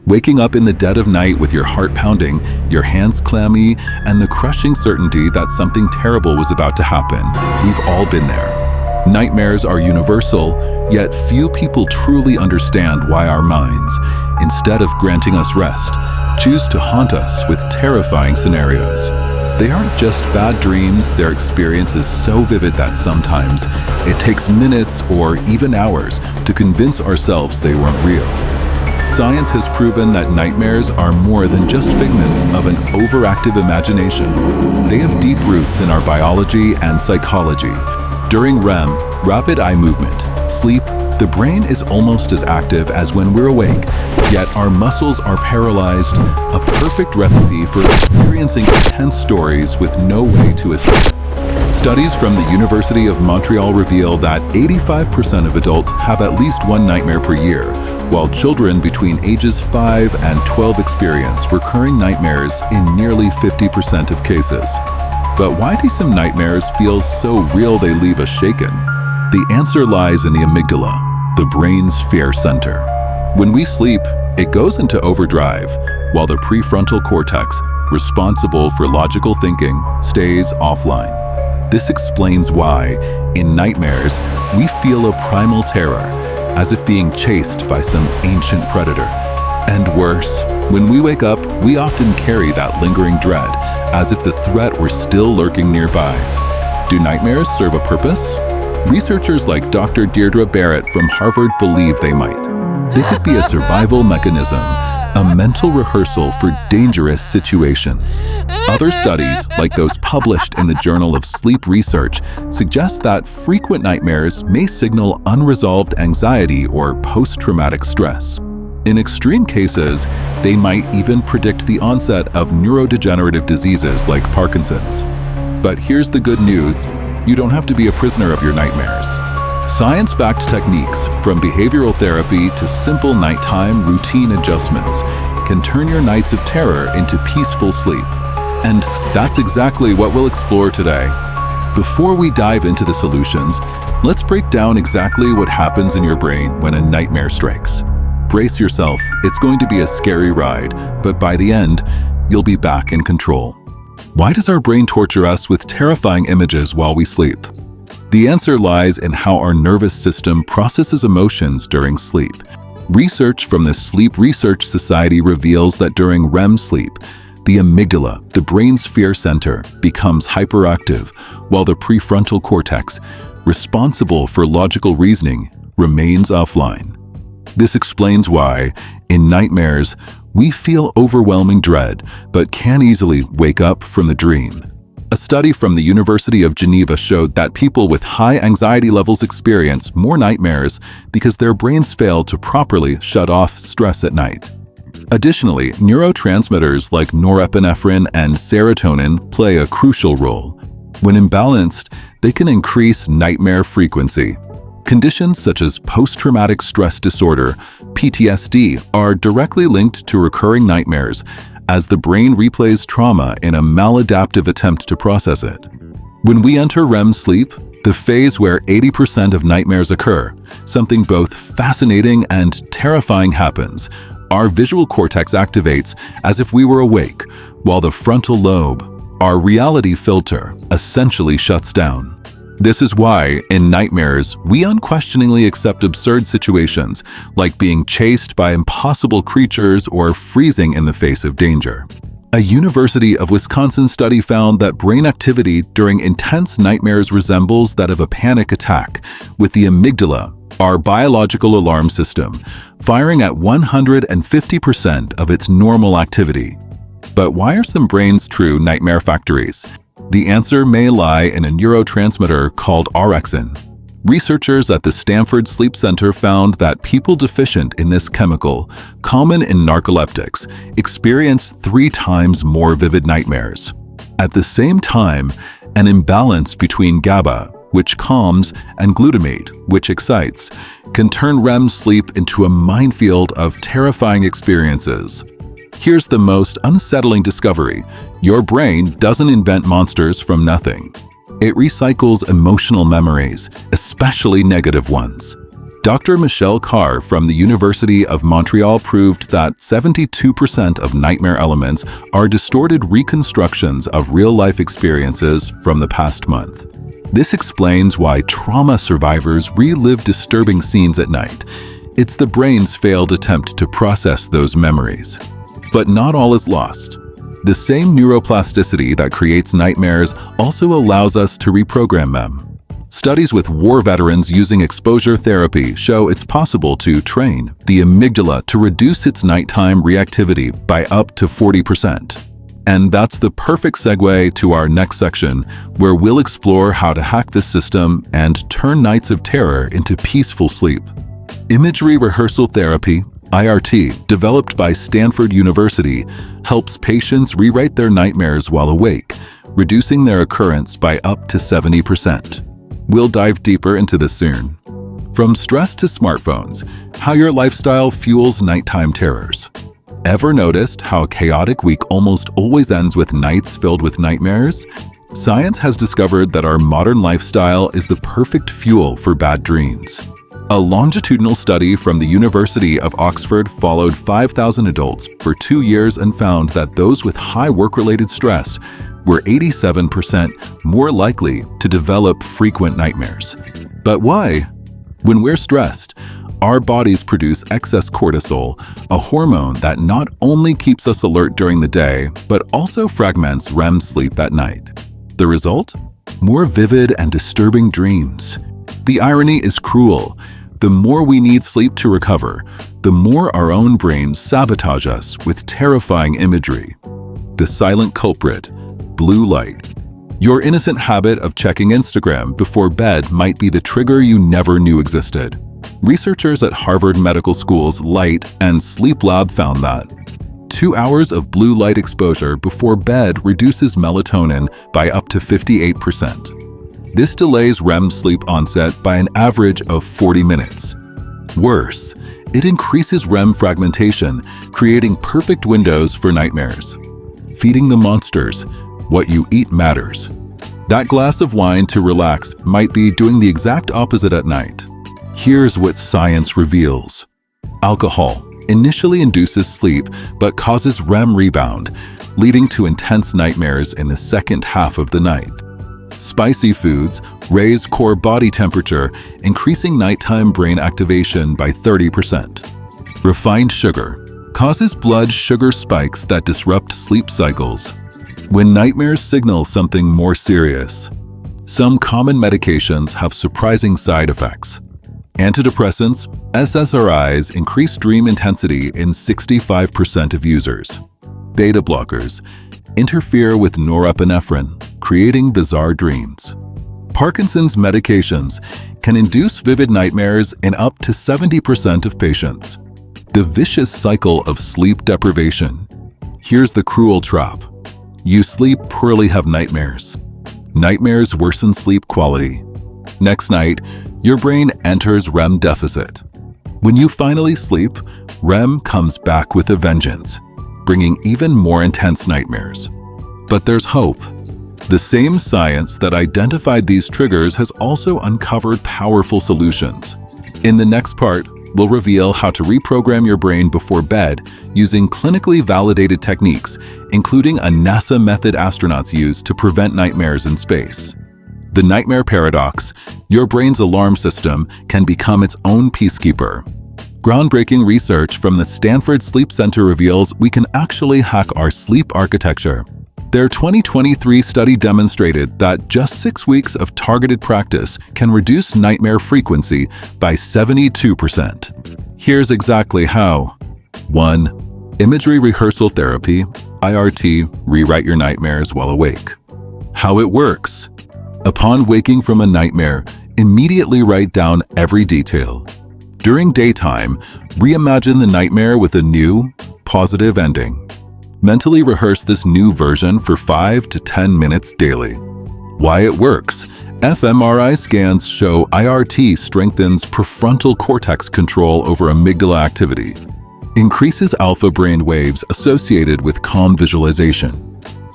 Waking up in the dead of night with your heart pounding, your hands clammy, and the crushing certainty that something terrible was about to happen. We've all been there. Nightmares are universal, yet few people truly understand why our minds, instead of granting us rest, choose to haunt us with terrifying scenarios. They aren't just bad dreams, their experience is so vivid that sometimes it takes minutes or even hours to convince ourselves they weren't real. Science has proven that nightmares are more than just figments of an overactive imagination. They have deep roots in our biology and psychology. During REM, rapid eye movement, sleep, the brain is almost as active as when we're awake, yet our muscles are paralyzed, a perfect recipe for experiencing intense stories with no way to escape. Studies from the University of Montreal reveal that 85% of adults have at least one nightmare per year, while children between ages 5 and 12 experience recurring nightmares in nearly 50% of cases. But why do some nightmares feel so real they leave us shaken? The answer lies in the amygdala, the brain's fear center. When we sleep, it goes into overdrive, while the prefrontal cortex, responsible for logical thinking, stays offline. This explains why, in nightmares, we feel a primal terror, as if being chased by some ancient predator. And worse, when we wake up, we often carry that lingering dread, as if the threat were still lurking nearby. Do nightmares serve a purpose? Researchers like Dr. Deirdre Barrett from Harvard believe they might. They could be a survival mechanism, a mental rehearsal for dangerous situations. Other studies, like those published in the Journal of Sleep Research, suggest that frequent nightmares may signal unresolved anxiety or post-traumatic stress. In extreme cases, they might even predict the onset of neurodegenerative diseases like Parkinson's. But here's the good news: you don't have to be a prisoner of your nightmares. Science-backed techniques, from behavioral therapy to simple nighttime routine adjustments, can turn your nights of terror into peaceful sleep. And that's exactly what we'll explore today. Before we dive into the solutions, let's break down exactly what happens in your brain when a nightmare strikes. Brace yourself, it's going to be a scary ride, but by the end, you'll be back in control. Why does our brain torture us with terrifying images while we sleep? The answer lies in how our nervous system processes emotions during sleep. Research from the Sleep Research Society reveals that during REM sleep, the amygdala, the brain's fear center, becomes hyperactive, while the prefrontal cortex, responsible for logical reasoning, remains offline. This explains why, in nightmares, we feel overwhelming dread, but can easily wake up from the dream. A study from the University of Geneva showed that people with high anxiety levels experience more nightmares because their brains fail to properly shut off stress at night. Additionally, neurotransmitters like norepinephrine and serotonin play a crucial role. When imbalanced, they can increase nightmare frequency. Conditions such as post-traumatic stress disorder, PTSD, are directly linked to recurring nightmares, as the brain replays trauma in a maladaptive attempt to process it. When we enter REM sleep, the phase where 80% of nightmares occur, something both fascinating and terrifying happens. Our visual cortex activates as if we were awake, while the frontal lobe, our reality filter, essentially shuts down. This is why, in nightmares, we unquestioningly accept absurd situations, like being chased by impossible creatures or freezing in the face of danger. A University of Wisconsin study found that brain activity during intense nightmares resembles that of a panic attack, with the amygdala, our biological alarm system, firing at 150% of its normal activity. But why are some brains true nightmare factories? The answer may lie in a neurotransmitter called orexin. Researchers at the Stanford Sleep Center found that people deficient in this chemical, common in narcoleptics, experience 3 times more vivid nightmares. At the same time, an imbalance between GABA, which calms, and glutamate, which excites, can turn REM sleep into a minefield of terrifying experiences. Here's the most unsettling discovery: your brain doesn't invent monsters from nothing. It recycles emotional memories, especially negative ones. Dr. Michelle Carr from the University of Montreal proved that 72% of nightmare elements are distorted reconstructions of real-life experiences from the past month. This explains why trauma survivors relive disturbing scenes at night. It's the brain's failed attempt to process those memories. But not all is lost. The same neuroplasticity that creates nightmares also allows us to reprogram them. Studies with war veterans using exposure therapy show it's possible to train the amygdala to reduce its nighttime reactivity by up to 40%. And that's the perfect segue to our next section, where we'll explore how to hack this system and turn nights of terror into peaceful sleep. Imagery rehearsal therapy, IRT, developed by Stanford University, helps patients rewrite their nightmares while awake, reducing their occurrence by up to 70%. We'll dive deeper into this soon. From stress to smartphones, how your lifestyle fuels nighttime terrors. Ever noticed how a chaotic week almost always ends with nights filled with nightmares? Science has discovered that our modern lifestyle is the perfect fuel for bad dreams. A longitudinal study from the University of Oxford followed 5,000 adults for 2 years and found that those with high work-related stress were 87% more likely to develop frequent nightmares. But why? When we're stressed, our bodies produce excess cortisol, a hormone that not only keeps us alert during the day, but also fragments REM sleep at night. The result? More vivid and disturbing dreams. The irony is cruel. The more we need sleep to recover, the more our own brains sabotage us with terrifying imagery. The silent culprit, blue light. Your innocent habit of checking Instagram before bed might be the trigger you never knew existed. Researchers at Harvard Medical School's Light and Sleep Lab found that 2 hours of blue light exposure before bed reduces melatonin by up to 58%. This delays REM sleep onset by an average of 40 minutes. Worse, it increases REM fragmentation, creating perfect windows for nightmares. Feeding the monsters. What you eat matters. That glass of wine to relax might be doing the exact opposite at night. Here's what science reveals. Alcohol initially induces sleep but causes REM rebound, leading to intense nightmares in the second half of the night. Spicy foods raise core body temperature, increasing nighttime brain activation by 30%. Refined sugar causes blood sugar spikes that disrupt sleep cycles. When nightmares signal something more serious, some common medications have surprising side effects. Antidepressants, SSRIs, increase dream intensity in 65% of users. Beta blockers interfere with norepinephrine, creating bizarre dreams. Parkinson's medications can induce vivid nightmares in up to 70% of patients. The vicious cycle of sleep deprivation. Here's the cruel trap. You sleep poorly, have nightmares. Nightmares worsen sleep quality. Next night, your brain enters REM deficit. When you finally sleep, REM comes back with a vengeance, bringing even more intense nightmares. But there's hope. The same science that identified these triggers has also uncovered powerful solutions. In the next part, we'll reveal how to reprogram your brain before bed using clinically validated techniques, including a NASA method astronauts use to prevent nightmares in space. The nightmare paradox: your brain's alarm system can become its own peacekeeper. Groundbreaking research from the Stanford Sleep Center reveals we can actually hack our sleep architecture. Their 2023 study demonstrated that just 6 weeks of targeted practice can reduce nightmare frequency by 72%. Here's exactly how. 1. Imagery rehearsal therapy, IRT, rewrite your nightmares while awake. How it works. Upon waking from a nightmare, immediately write down every detail. During daytime, reimagine the nightmare with a new, positive ending. Mentally rehearse this new version for 5 to 10 minutes daily. Why it works. fMRI scans show IRT strengthens prefrontal cortex control over amygdala activity, increases alpha brain waves associated with calm visualization,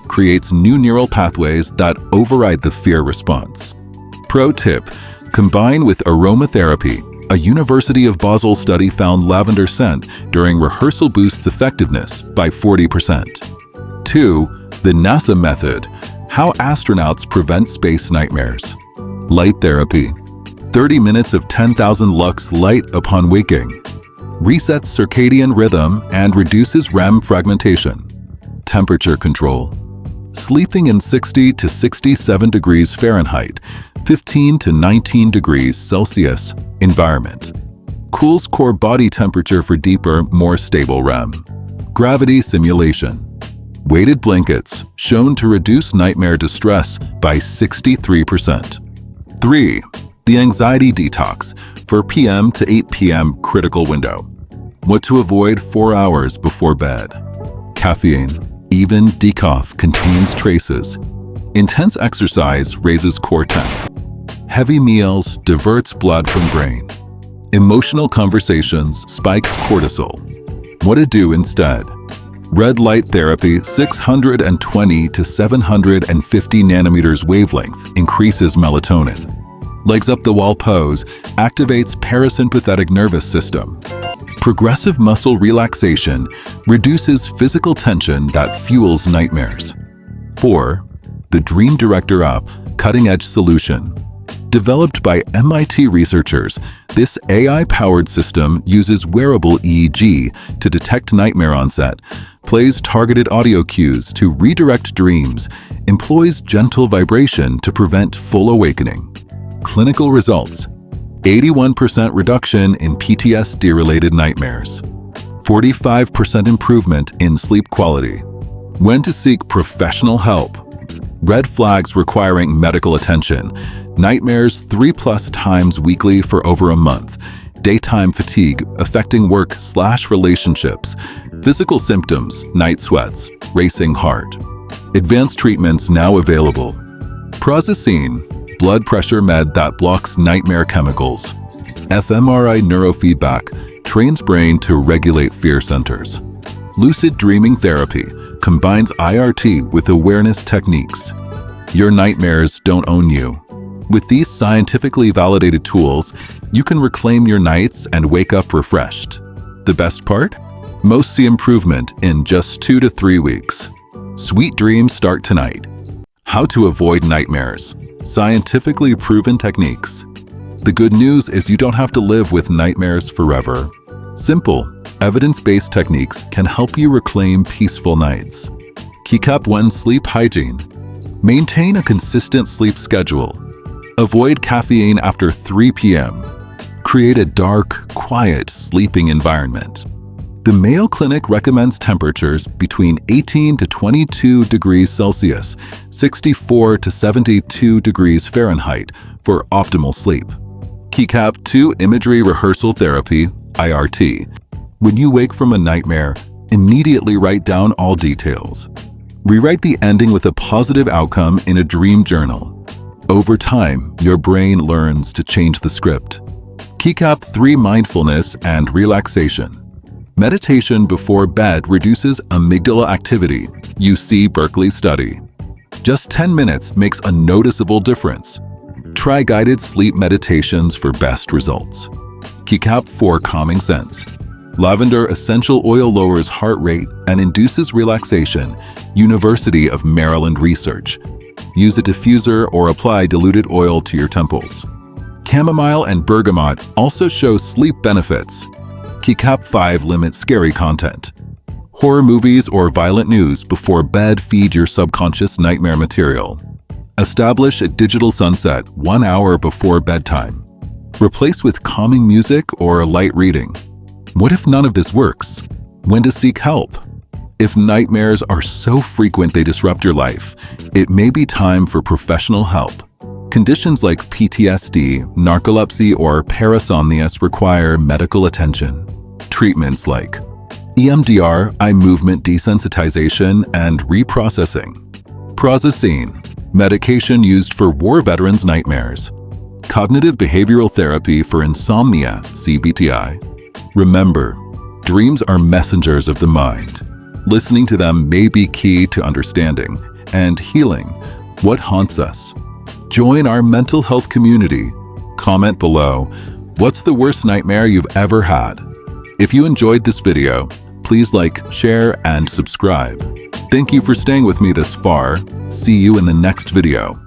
creates new neural pathways that override the fear response. Pro tip: combine with aromatherapy, A University of Basel study found lavender scent during rehearsal boosts effectiveness by 40%. 2. The NASA method: how astronauts prevent space nightmares. Light therapy. 30 minutes of 10,000 lux light upon waking. Resets circadian rhythm and reduces REM fragmentation. Temperature control. Sleeping in 60 to 67 degrees Fahrenheit, 15 to 19 degrees Celsius environment. Cools core body temperature for deeper, more stable REM. Gravity simulation. Weighted blankets shown to reduce nightmare distress by 63%. 3. The anxiety detox for PM to 8 p.m. critical window. What to avoid 4 hours before bed. Caffeine. Even decaf contains traces. Intense exercise raises core temp. Heavy meals diverts blood from brain. Emotional conversations spikes cortisol. What to do instead. Red light therapy, 620 to 750 nanometers wavelength, increases melatonin. Legs up the wall pose activates parasympathetic nervous system. Progressive muscle relaxation reduces physical tension that fuels nightmares. 4. The Dream Director app, cutting-edge solution. Developed by MIT researchers, this AI-powered system uses wearable EEG to detect nightmare onset, plays targeted audio cues to redirect dreams, employs gentle vibration to prevent full awakening. Clinical results: 81% reduction in PTSD-related nightmares, 45% improvement in sleep quality. When to seek professional help. Red flags requiring medical attention. Nightmares 3+ times weekly for over a month. Daytime fatigue affecting work/relationships. Physical symptoms: night sweats, racing heart. Advanced treatments now available. Prazosin, blood pressure med that blocks nightmare chemicals. fMRI neurofeedback trains brain to regulate fear centers. Lucid dreaming therapy combines IRT with awareness techniques. Your nightmares don't own you. With these scientifically validated tools, you can reclaim your nights and wake up refreshed. The best part? Most see improvement in just 2 to 3 weeks. Sweet dreams start tonight. How to avoid nightmares. Scientifically proven techniques. The good news is you don't have to live with nightmares forever. Simple, evidence-based techniques can help you reclaim peaceful nights. Keep up one's sleep hygiene. Maintain a consistent sleep schedule. Avoid caffeine after 3 p.m. Create a dark, quiet sleeping environment. The Mayo Clinic recommends temperatures between 18 to 22 degrees Celsius, 64 to 72 degrees Fahrenheit for optimal sleep. KECAP 2 Imagery Rehearsal Therapy, IRT. When you wake from a nightmare, immediately write down all details. Rewrite the ending with a positive outcome in a dream journal. Over time, your brain learns to change the script. KECAP 3 Mindfulness and Relaxation. Meditation before bed reduces amygdala activity, UC Berkeley study. Just 10 minutes makes a noticeable difference. Try guided sleep meditations for best results. KECAP 4 Calming Scents. Lavender essential oil lowers heart rate and induces relaxation, University of Maryland research. Use a diffuser or apply diluted oil to your temples. Chamomile and bergamot also show sleep benefits. KECAP 5 limits scary content. Horror movies or violent news before bed feed your subconscious nightmare material. Establish a digital sunset 1 hour before bedtime. Replace with calming music or light reading. What if none of this works? When to seek help? If nightmares are so frequent they disrupt your life, it may be time for professional help. Conditions like PTSD, narcolepsy, or parasomnias require medical attention. Treatments like EMDR, eye movement desensitization, and reprocessing. Prazosin, medication used for war veterans' nightmares. Cognitive behavioral therapy for insomnia, CBTI. Remember, dreams are messengers of the mind. Listening to them may be key to understanding and healing what haunts us. Join our mental health community. Comment below, What's the worst nightmare you've ever had? If you enjoyed this video, please like, share, and subscribe. Thank you for staying with me this far. See you in the next video.